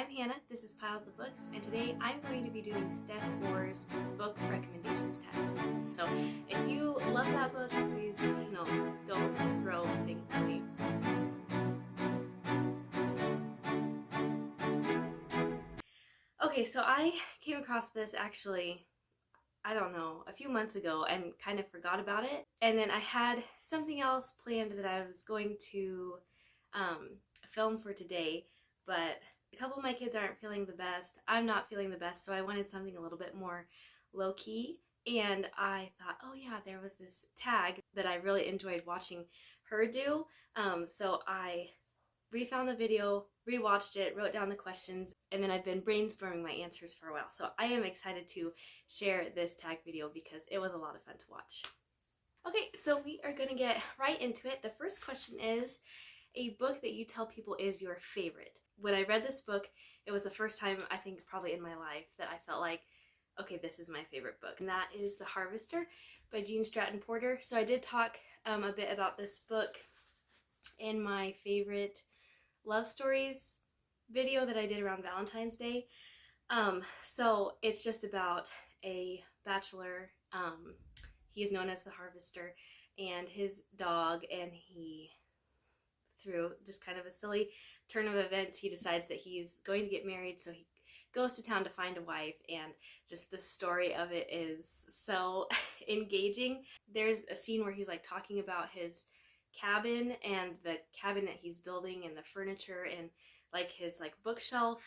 I'm Hannah, this is Piles of Books, and today I'm going to be doing Steph Orr's book recommendations tab. So if you love that book, please, don't throw things at me. Okay, so I came across this actually, I don't know, a few months ago and kind of forgot about it. And then I had something else planned that I was going to film for today, but a couple of my kids aren't feeling the best. I'm not feeling the best, so I wanted something a little bit more low-key. And I thought, oh yeah, there was this tag that I really enjoyed watching her do. So I refound the video, rewatched it, wrote down the questions, and then I've been brainstorming my answers for a while. So I am excited to share this tag video because it was a lot of fun to watch. Okay, so we are going to get right into it. The first question is a book that you tell people is your favorite. When I read this book, it was the first time, I think probably in my life, that I felt like, okay, this is my favorite book. And that is The Harvester by Gene Stratton Porter. So I did talk a bit about this book in my favorite love stories video that I did around Valentine's Day. So it's just about a bachelor. He is known as the Harvester, and his dog, and he, through just kind of a silly turn of events, he decides that he's going to get married, so he goes to town to find a wife, and just the story of it is so engaging. There's a scene where he's like talking about his cabin and the cabin that he's building and the furniture and like his like bookshelf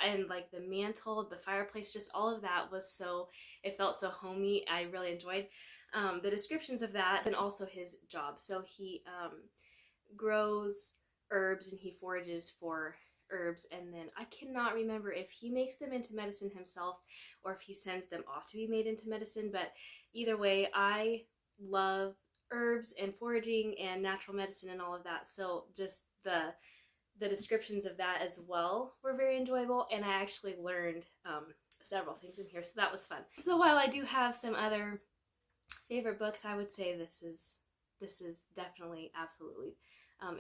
and like the mantle, the fireplace, just all of that was so, it felt so homey. I really enjoyed the descriptions of that, and also his job. So he grows herbs and he forages for herbs, and then I cannot remember if he makes them into medicine himself or if he sends them off to be made into medicine, but either way, I love herbs and foraging and natural medicine and all of that, so just the descriptions of that as well were very enjoyable, and I actually learned several things in here, so that was fun. So while I do have some other favorite books, I would say this is definitely, absolutely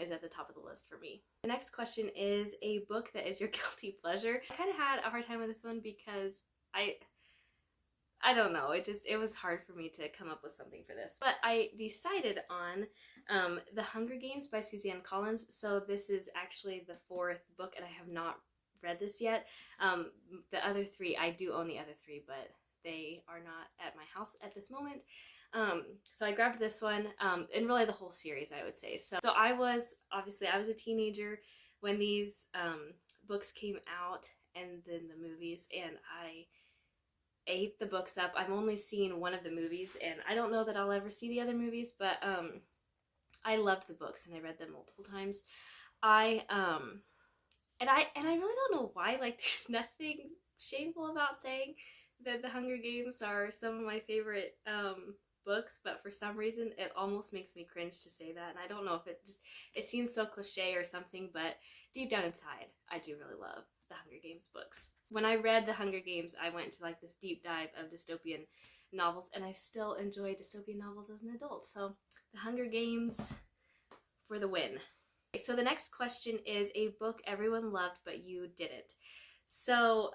is at the top of the list for me. The next question is a book that is your guilty pleasure. I kind of had a hard time with this one because I don't know, it was hard for me to come up with something for this. But I decided on The Hunger Games by Suzanne Collins. So this is actually the fourth book, and I have not read this yet. The other three, I do own the other three, but they are not at my house at this moment. So I grabbed this one, and really the whole series, I would say. So I was a teenager when these books came out, and then the movies, and I ate the books up. I've only seen one of the movies, and I don't know that I'll ever see the other movies, but I loved the books, and I read them multiple times. I really don't know why, like, there's nothing shameful about saying that The Hunger Games are some of my favorite books, but for some reason it almost makes me cringe to say that, and I don't know if it seems so cliche or something, but deep down inside I do really love the Hunger Games books. When I read the Hunger Games, I went to like this deep dive of dystopian novels, and I still enjoy dystopian novels as an adult, so the Hunger Games for the win. Okay, so the next question is a book everyone loved but you didn't. So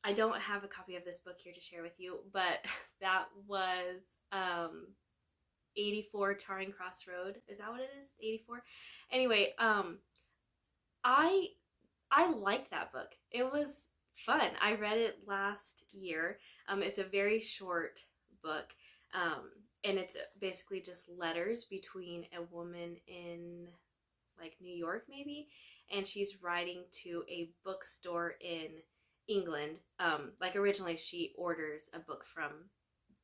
I don't have a copy of this book here to share with you, but that was 84 Charing Cross Road. Is that what it is? 84? Anyway, I liked that book. It was fun. I read it last year. It's a very short book, and it's basically just letters between a woman in like New York maybe, and she's writing to a bookstore in England. Like originally she orders a book from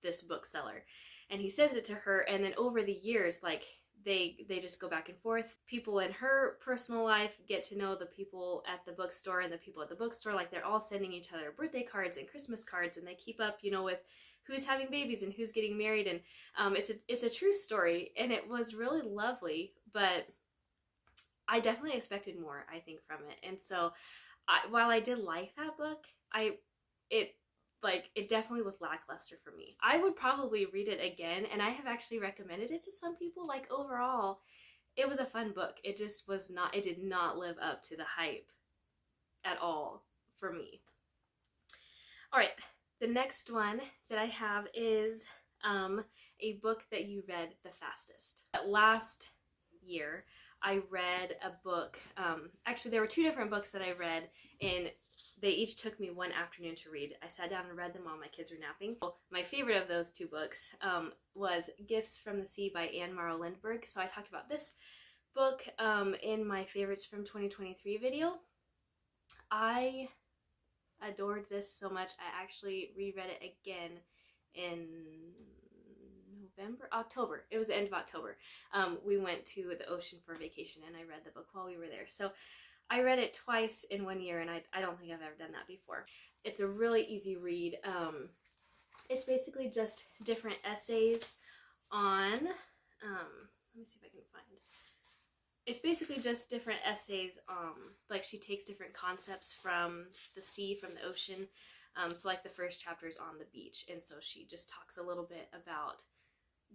this bookseller, and he sends it to her, and then over the years, like they just go back and forth. People in her personal life get to know the people at the bookstore, and the people at the bookstore, like they're all sending each other birthday cards and Christmas cards, and they keep up, with who's having babies and who's getting married, and it's a true story, and it was really lovely, but I definitely expected more, I think, from it. And so while I did like that book, it definitely was lackluster for me. I would probably read it again, and I have actually recommended it to some people. Like, overall, it was a fun book. It just was not, it did not live up to the hype at all for me. All right, the next one that I have is a book that you read the fastest. Last year, I read a book. Actually, there were two different books that I read, and they each took me one afternoon to read. I sat down and read them while my kids were napping. My favorite of those two books was Gifts from the Sea by Anne Morrow Lindbergh. So I talked about this book in my favorites from 2023 video. I adored this so much. I actually reread it again in October. It was the end of October. We went to the ocean for vacation and I read the book while we were there. So I read it twice in 1 year, and I don't think I've ever done that before. It's a really easy read. It's basically just different essays on, let me see if I can find. It's basically just different essays, like she takes different concepts from the sea, from the ocean. So like the first chapter is on the beach, and so she just talks a little bit about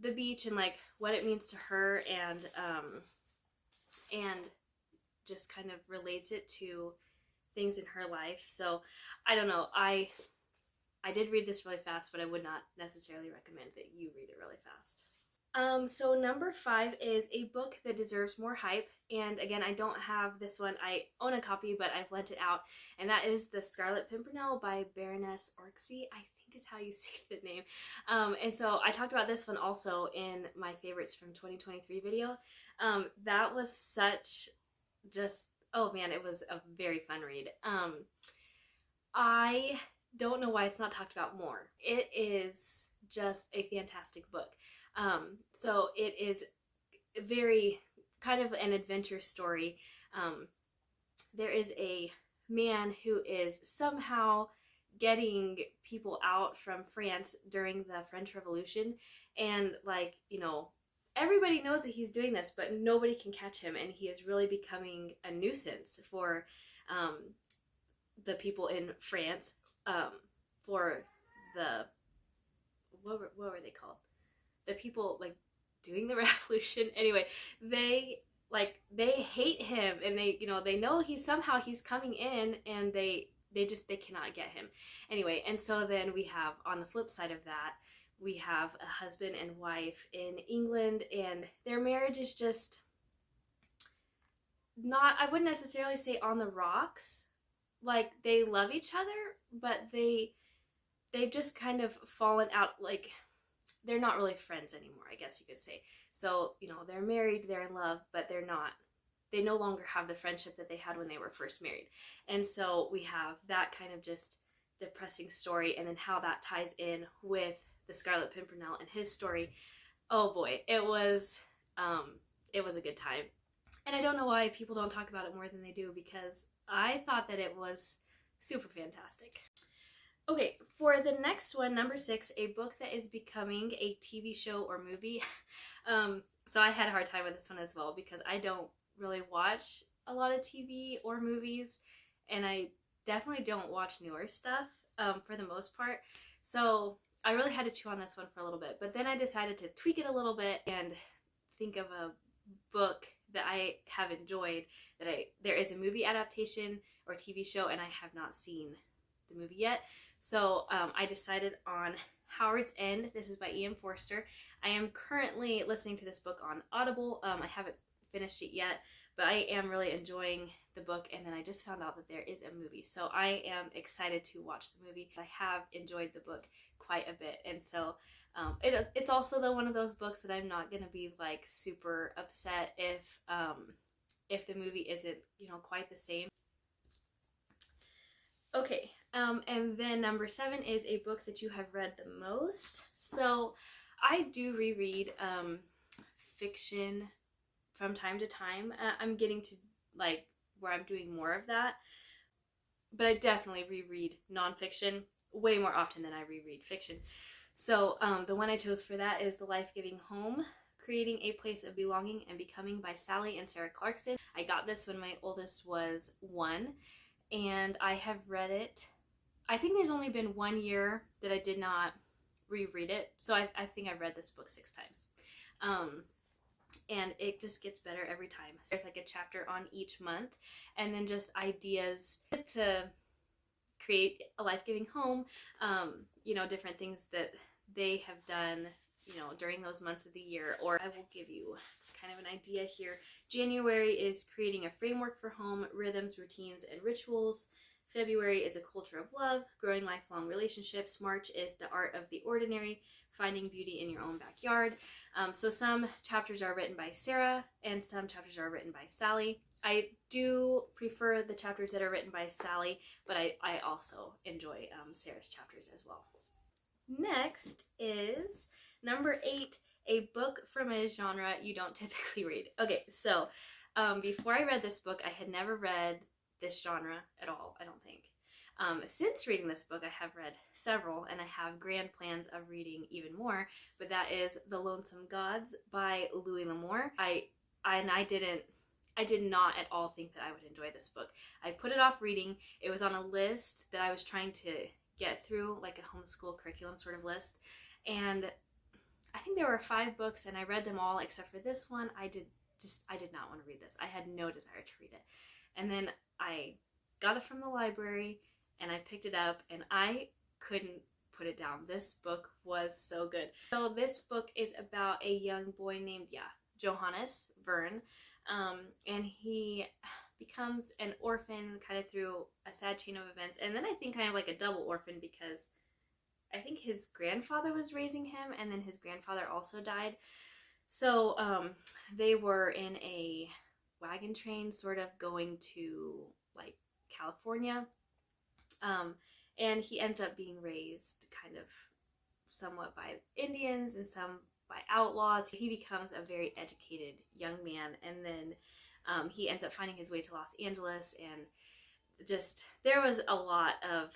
the beach and like what it means to her, and just kind of relates it to things in her life. So I don't know, I did read this really fast, but I would not necessarily recommend that you read it really fast. So number 5 is a book that deserves more hype, and again, I don't have this one. I own a copy, but I've lent it out, and that is The Scarlet Pimpernel by Baroness Orczy, I think is how you say the name. And so I talked about this one also in my favorites from 2023 video. That was such just, oh man, it was a very fun read. I don't know why it's not talked about more. It is just a fantastic book. So it is very kind of an adventure story. There is a man who is somehow getting people out from France during the French Revolution, and like, you know, everybody knows that he's doing this, but nobody can catch him, and he is really becoming a nuisance for the people in France, for the, what were they called? The people like doing the revolution. Anyway, they hate him, and they know he's coming in, and they cannot get him. Anyway, and so then we have, on the flip side of that, we have a husband and wife in England, and their marriage is just not, I wouldn't necessarily say on the rocks. Like, they love each other, but they've just kind of fallen out. Like, they're not really friends anymore, I guess you could say. So, you know, they're married, they're in love, but they no longer have the friendship that they had when they were first married. And so we have that kind of just depressing story, and then how that ties in with the Scarlet Pimpernel and his story. Oh boy, it was a good time. And I don't know why people don't talk about it more than they do, because I thought that it was super fantastic. Okay, for the next one, number 6, a book that is becoming a TV show or movie. So I had a hard time with this one as well, because I don't really watch a lot of TV or movies, and I definitely don't watch newer stuff for the most part. So I really had to chew on this one for a little bit, but then I decided to tweak it a little bit and think of a book that I have enjoyed, that there is a movie adaptation or TV show, and I have not seen the movie yet. So I decided on Howard's End. This is by E.M. Forster. I am currently listening to this book on Audible. I haven't finished it yet, but I am really enjoying the book, and then I just found out that there is a movie. So I am excited to watch the movie. I have enjoyed the book quite a bit, and so it's also one of those books that I'm not gonna be like super upset if the movie isn't, you know, quite the same. Okay, and then number 7 is a book that you have read the most. So I do reread fiction from time to time. I'm getting to like where I'm doing more of that, but I definitely reread nonfiction way more often than I reread fiction. So the one I chose for that is The Life-Giving Home, Creating a Place of Belonging and Becoming by Sally and Sarah Clarkson. I got this when my oldest was 1, and I have read it. I think there's only been 1 year that I did not reread it, so I think I've read this book 6 times. and it just gets better every time. There's like a chapter on each month, and then just ideas to create a life-giving home, you know, different things that they have done, you know, during those months of the year. Or I will give you kind of an idea here. January is creating a framework for home, rhythms, routines, and rituals. February is a culture of love, growing lifelong relationships. March is the art of the ordinary, finding beauty in your own backyard. So some chapters are written by Sarah and some chapters are written by Sally. I do prefer the chapters that are written by Sally, but I also enjoy Sarah's chapters as well. Next is number 8, a book from a genre you don't typically read. Okay, so before I read this book, I had never read this genre at all, I don't think. Since reading this book, I have read several, and I have grand plans of reading even more, but that is The Lonesome Gods by Louis L'Amour. I did not at all think that I would enjoy this book. I put it off reading. It was on a list that I was trying to get through, like a homeschool curriculum sort of list, and I think there were 5 books, and I read them all except for this one. I did not want to read this. I had no desire to read it. And then I got it from the library, and I picked it up, and I couldn't put it down. This book was so good. So this book is about a young boy named, Johannes Verne, and he becomes an orphan kind of through a sad chain of events, and then I think kind of like a double orphan, because I think his grandfather was raising him, and then his grandfather also died. So they were in a wagon train sort of going to like California, and he ends up being raised kind of somewhat by Indians and some by outlaws. He becomes a very educated young man, and then he ends up finding his way to Los Angeles, and just there was a lot of,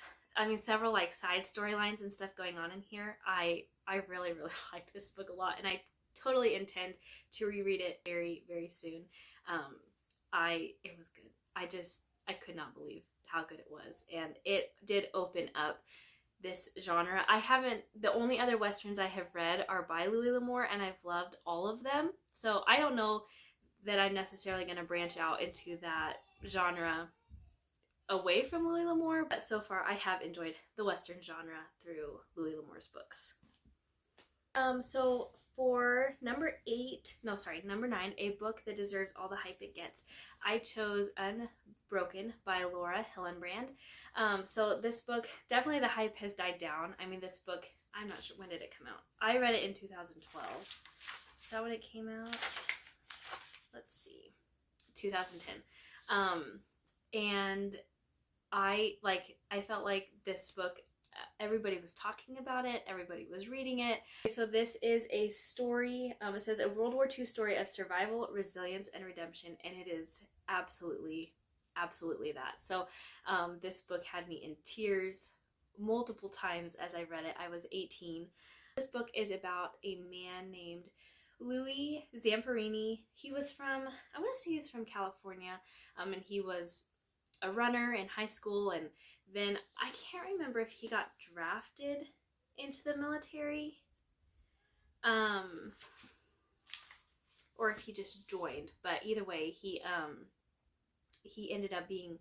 several like side storylines and stuff going on in here. I really like this book a lot, and I totally intend to reread it very, very soon. It was good. I could not believe how good it was, and it did open up this genre. The only other Westerns I have read are by Louis L'Amour, and I've loved all of them. So I don't know that I'm necessarily going to branch out into that genre away from Louis L'Amour, but so far I have enjoyed the Western genre through Louis L'Amour's books. So for number 9, a book that deserves all the hype it gets, I chose Unbroken by Laura Hillenbrand. So this book, definitely the hype has died down. This book, I'm not sure, when did it come out? I read it in 2012. Is that when it came out? Let's see, 2010. And I felt like this book, everybody was talking about it, everybody was reading it. So this is a story, it says a World War II story of survival, resilience, and redemption, and it is absolutely that. So this book had me in tears multiple times as I read it. I was 18. This book is about a man named Louis Zamperini. He was from, I want to say he's from California, and he was a runner in high school, and then I can't remember if he got drafted into the military, or if he just joined, but either way, he ended up being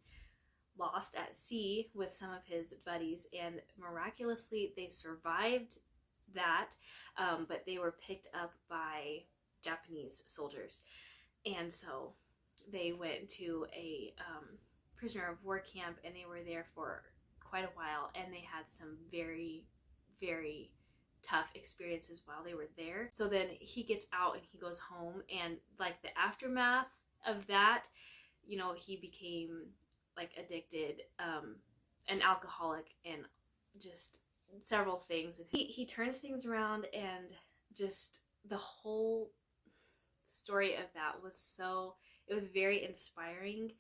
lost at sea with some of his buddies, and miraculously they survived that, but they were picked up by Japanese soldiers, and so they went to a prisoner of war camp, and they were there for quite a while, and they had some very, very tough experiences while they were there. So then he gets out and he goes home, and like the aftermath of that, he became like addicted, an alcoholic, and just several things. And he turns things around, and just the whole story of that was it was very inspiring.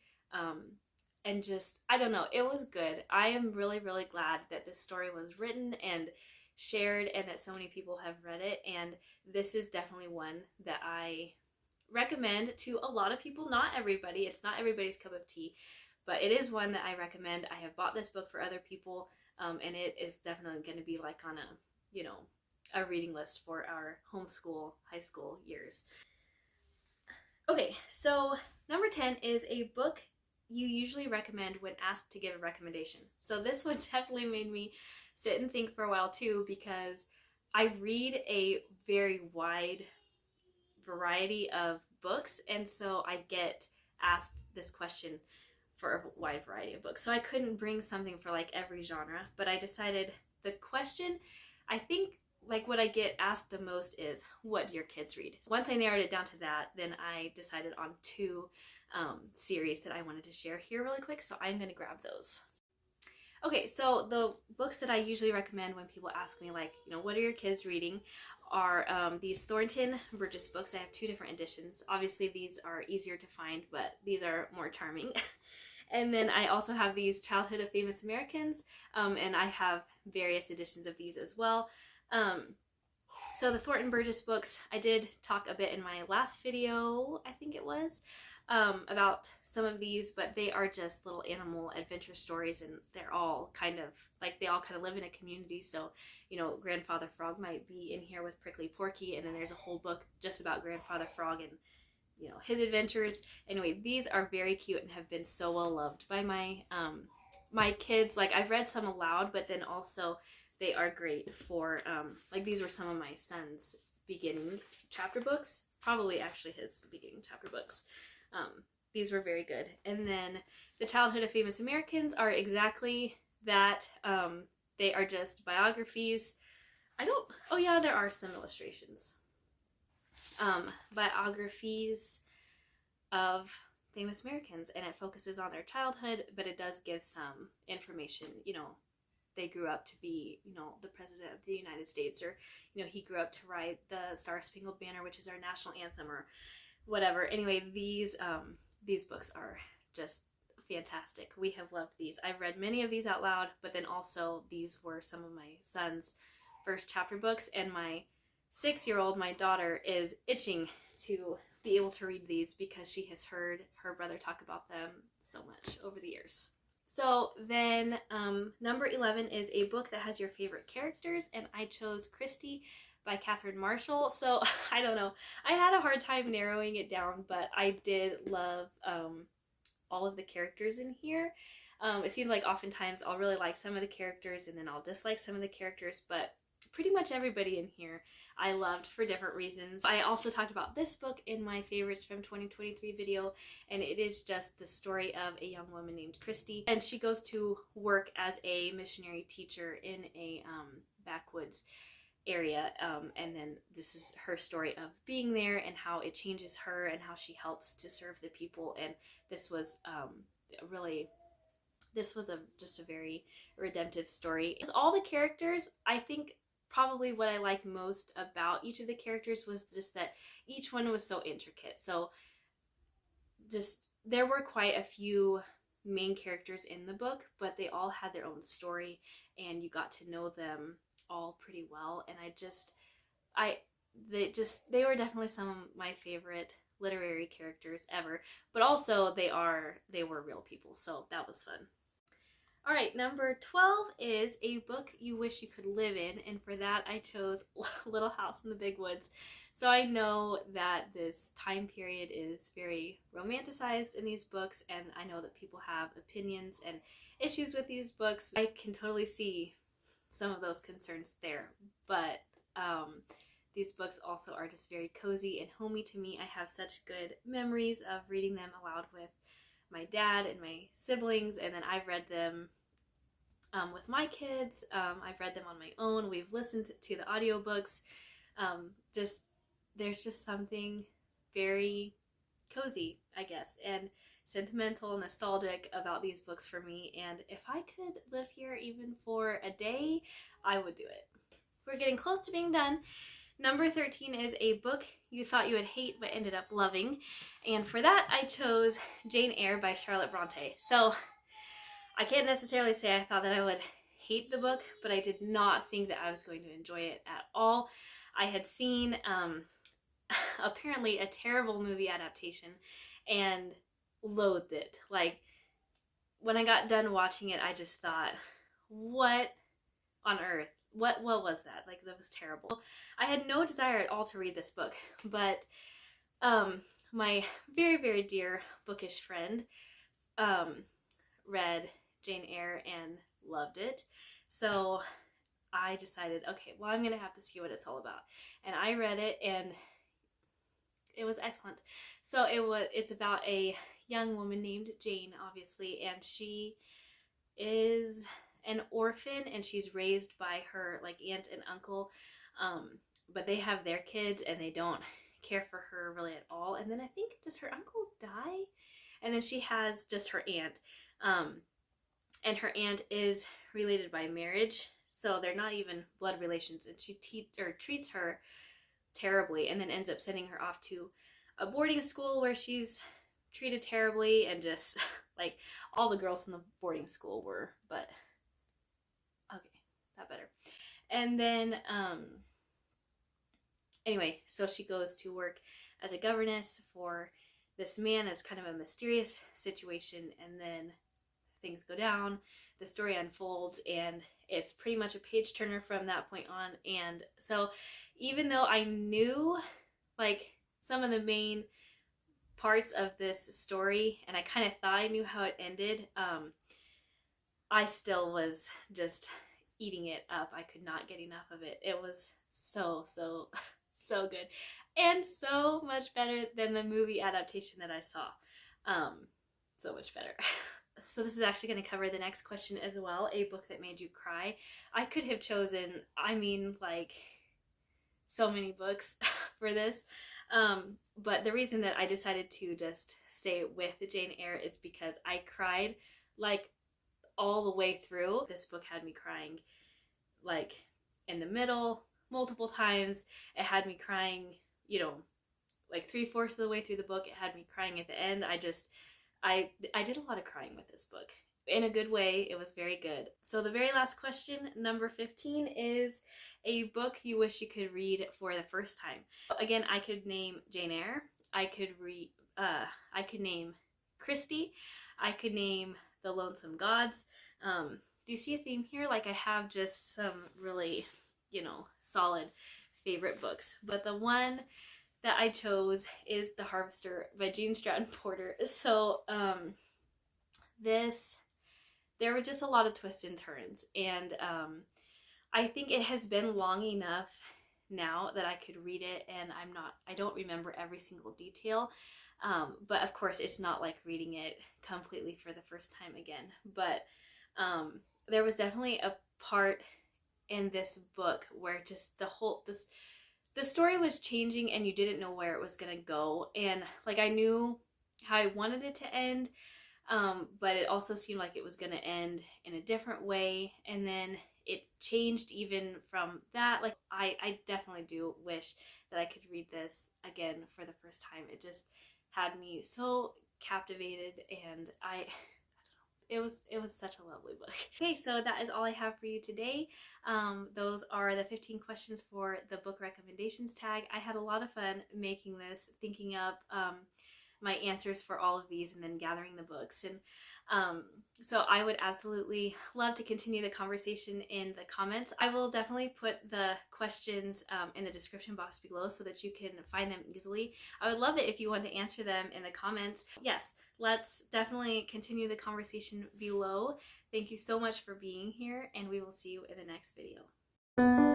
And just, I don't know, it was good. I am really, really glad that this story was written and shared, and that so many people have read it. And this is definitely one that I recommend to a lot of people. Not everybody. It's not everybody's cup of tea, but it is one that I recommend. I have bought this book for other people, and it is definitely going to be like on a reading list for our homeschool high school years. Okay, so number 10 is a book you usually recommend when asked to give a recommendation. So this one definitely made me sit and think for a while too, because I read a very wide variety of books, and so I get asked this question for a wide variety of books. So I couldn't bring something for like every genre, but I decided the question, I think like what I get asked the most is, what do your kids read? Once I narrowed it down to that, then I decided on two series that I wanted to share here really quick, so I'm gonna grab those. Okay, so the books that I usually recommend when people ask me, like, what are your kids reading, are these Thornton Burgess books. I have two different editions. Obviously, these are easier to find, but these are more charming. And then I also have these Childhood of Famous Americans, and I have various editions of these as well. So the Thornton Burgess books, I did talk a bit in my last video, I think it was, about some of these, but they are just little animal adventure stories, and they're all kind of like, they all kind of live in a community. So, Grandfather Frog might be in here with Prickly Porky, and then there's a whole book just about Grandfather Frog and his adventures. Anyway, these are very cute and have been so well loved by my kids. Like, I've read some aloud, but then also they are great for like, these were some of my son's beginning chapter books, probably actually his beginning chapter books. These were very good. And then the Childhood of Famous Americans are exactly that. They are just biographies. Oh yeah, there are some illustrations. Biographies of famous Americans, and it focuses on their childhood, but it does give some information. They grew up to be, the President of the United States, or, he grew up to write the Star Spangled Banner, which is our national anthem, or whatever. Anyway, these books are just fantastic. We have loved these. I've read many of these out loud, but then also these were some of my son's first chapter books, and my 6-year-old, my daughter, is itching to be able to read these because she has heard her brother talk about them so much over the years. So then number 11 is a book that has your favorite characters, and I chose Christy by Catherine Marshall. So I don't know, I had a hard time narrowing it down, but I did love all of the characters in here. It seemed like oftentimes I'll really like some of the characters and then I'll dislike some of the characters, but pretty much everybody in here I loved for different reasons. I also talked about this book in my favorites from 2023 video, and it is just the story of a young woman named Christy, and she goes to work as a missionary teacher in a backwoods area, and then this is her story of being there and how it changes her and how she helps to serve the people. And this was just a very redemptive story. All the characters, I think probably what I liked most about each of the characters was just that each one was so intricate. So just, there were quite a few main characters in the book, but they all had their own story, and you got to know them all pretty well. And they were definitely some of my favorite literary characters ever, but also they were real people, so that was fun. All right, number 12 is a book you wish you could live in, and for that I chose Little House in the Big Woods. So I know that this time period is very romanticized in these books, and I know that people have opinions and issues with these books. I can totally see some of those concerns there, but these books also are just very cozy and homey to me. I have such good memories of reading them aloud with my dad and my siblings, and then I've read them with my kids. I've read them on my own. We've listened to the audiobooks. There's just something very cozy, I guess, and sentimental, nostalgic about these books for me, and if I could live here even for a day, I would do it. We're getting close to being done. Number 13 is a book you thought you would hate but ended up loving, and for that I chose Jane Eyre by Charlotte Bronte. So I can't necessarily say I thought that I would hate the book, but I did not think that I was going to enjoy it at all. I had seen apparently a terrible movie adaptation and loathed it. Like, when I got done watching it, I just thought, what on earth? What was that? Like, that was terrible. I had no desire at all to read this book, but my very, very dear bookish friend read Jane Eyre and loved it. So I decided, okay, well, I'm going to have to see what it's all about. And I read it and it was excellent. So it's about a young woman named Jane, obviously, and she is an orphan and she's raised by her like aunt and uncle. But they have their kids and they don't care for her really at all. And then I think, does her uncle die? And then she has just her aunt. And her aunt is related by marriage, so they're not even blood relations, and she treats her terribly and then ends up sending her off to a boarding school where she's treated terribly, and just like all the girls in the boarding school were, but okay, that better. And then anyway, so she goes to work as a governess for this man. It's kind of a mysterious situation, and then things go down, the story unfolds, and it's pretty much a page turner from that point on. And so even though I knew like some of the main parts of this story and I kind of thought I knew how it ended, I still was just eating it up. I could not get enough of it. It was so good, and so much better than the movie adaptation that I saw. So much better. So this is actually going to cover the next question as well, a book that made you cry. I could have chosen, I mean, like, so many books for this. But the reason that I decided to just stay with Jane Eyre is because I cried, like, all the way through. This book had me crying, like, in the middle, multiple times. It had me crying, you know, like 3/4 of the way through the book. It had me crying at the end. I did a lot of crying with this book. In a good way. It was very good. So the very last question, number 15, is a book you wish you could read for the first time. Again, I could name Jane Eyre. I could name Christie. I could name The Lonesome Gods. Do you see a theme here? Like, I have just some really, you know, solid favorite books. But the one that I chose is The Harvester by Gene Stratton Porter. So there were just a lot of twists and turns, and I think it has been long enough now that I could read it, and I don't remember every single detail, but of course it's not like reading it completely for the first time again. But there was definitely a part in this book where just the story was changing and you didn't know where it was going to go. And like, I knew how I wanted it to end, but it also seemed like it was going to end in a different way. And then it changed even from that. Like, I definitely do wish that I could read this again for the first time. It just had me so captivated, and it was such a lovely book. Okay, so that is all I have for you today. Those are the 15 questions for the book recommendations tag. I had a lot of fun making this, thinking up my answers for all of these, and then gathering the books. And so I would absolutely love to continue the conversation in the comments. I will definitely put the questions in the description box below so that you can find them easily. I would love it if you want to answer them in the comments. Yes, let's definitely continue the conversation below. Thank you so much for being here, and we will see you in the next video.